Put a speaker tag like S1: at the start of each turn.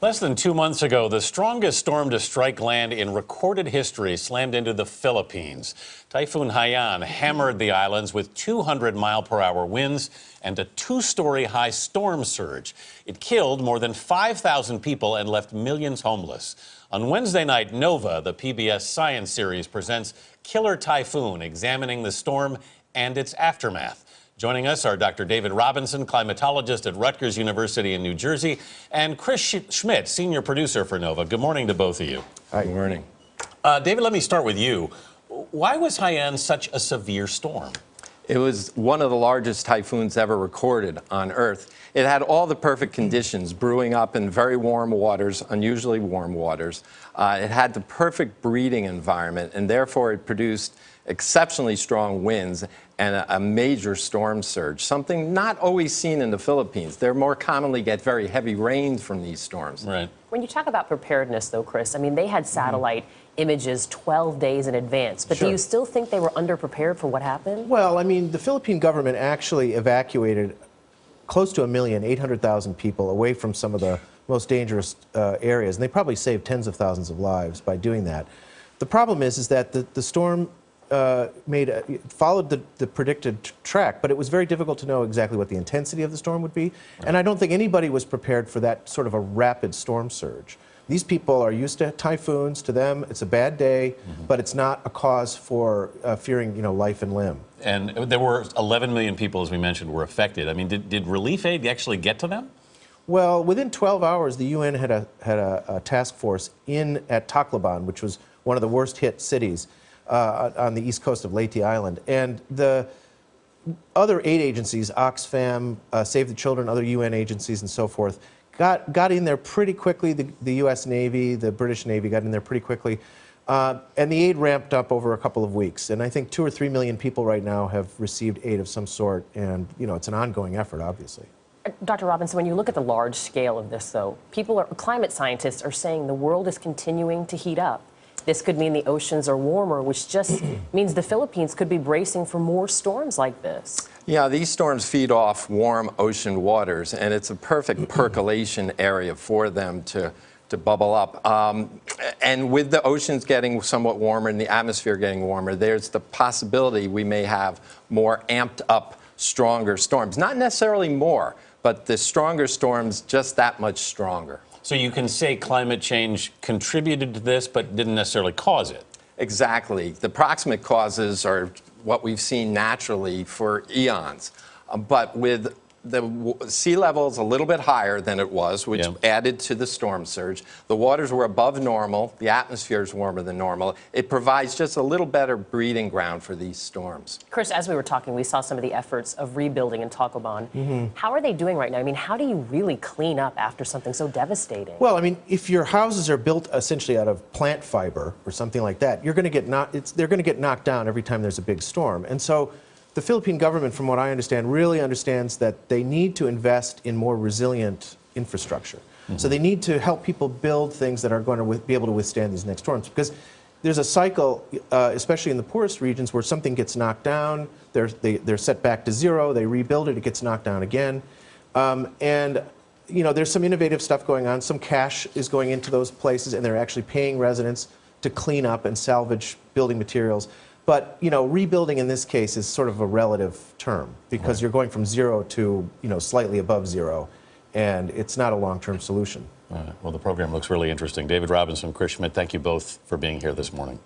S1: Less than 2 months ago, the strongest storm to strike land in recorded history slammed into the Philippines. Typhoon Haiyan hammered the islands with 200-mile-per-hour winds and a 2-story high storm surge. It killed more than 5,000 people and left millions homeless. On Wednesday night, Nova, the PBS science series, presents Killer Typhoon, examining the storm and its aftermath. Joining us are Dr. David Robinson, climatologist at Rutgers University in New Jersey, and Chris Schmidt, senior producer for Nova. Good morning to both of you.
S2: Hi. Good morning.
S1: David, let me start with you. Why was Haiyan such a severe storm?
S2: It was one of the largest typhoons ever recorded on Earth. It had all the perfect conditions, brewing up in very warm waters, unusually warm waters. It had the perfect breeding environment, and therefore it produced exceptionally strong winds and a major storm surge, something not always seen in the Philippines. They more commonly get very heavy rains from these storms.
S1: Right.
S3: When you talk about preparedness, though, Chris, I mean, they had satellite images 12 days in advance, but do you still think they were underprepared for what happened?
S4: Well, I mean, the Philippine government actually evacuated close to 800,000 people away from some of the most dangerous areas, and they probably saved tens of thousands of lives by doing that. The problem is that the storm followed the predicted track, but it was very difficult to know exactly what the intensity of the storm would be. And I don't think anybody was prepared for that sort of a rapid storm surge. These people are used to typhoons. To them, it's a bad day, but it's not a cause for fearing, life and limb.
S1: And there were 11 million people, as we mentioned, were affected. I mean, did relief aid actually get to them?
S4: Well, within 12 hours, the UN had a task force at Tacloban, which was one of the worst hit cities on the east coast of Leyte Island. And the other aid agencies, Oxfam, Save the Children, other UN agencies and so forth, got in there pretty quickly. The US Navy, the British Navy got in there pretty quickly. And the aid ramped up over a couple of weeks. And I think 2 or 3 million people right now have received aid of some sort. And, it's an ongoing effort, obviously.
S3: Dr. Robinson, when you look at the large scale of this, though, climate scientists are saying the world is continuing to heat up. This could mean the oceans are warmer, which just means the Philippines could be bracing for more storms like this.
S2: Yeah, these storms feed off warm ocean waters, and it's a perfect percolation area for them to bubble up. And with the oceans getting somewhat warmer and the atmosphere getting warmer, there's the possibility we may have more amped up, stronger storms. Not necessarily more, but the stronger storms just that much stronger.
S1: So you can say climate change contributed to this, but didn't necessarily cause it.
S2: Exactly. The proximate causes are what we've seen naturally for eons. But with the sea levels a little bit higher than it was, which added to the storm surge. The waters were above normal. The atmosphere is warmer than normal. It provides just a little better breeding ground for these storms.
S3: Chris, as we were talking, we saw some of the efforts of rebuilding in Tacloban. How are they doing right now? I mean, how do you really clean up after something so devastating?
S4: Well, I mean, if your houses are built essentially out of plant fiber or something like that, you're going to they're going to get knocked down every time there's a big storm. And so the Philippine government, from what I understand, really understands that they need to invest in more resilient infrastructure. So they need to help people build things that are going to be able to withstand these next storms. Because there's a cycle, especially in the poorest regions, where something gets knocked down, they're set back to zero, they rebuild it, it gets knocked down again. And there's some innovative stuff going on. Some cash is going into those places, and they're actually paying residents to clean up and salvage building materials. But, rebuilding in this case is sort of a relative term because you're going from zero to, slightly above zero, and it's not a long-term solution.
S1: Well, the program looks really interesting. David Robinson, Chris Schmidt, thank you both for being here this morning.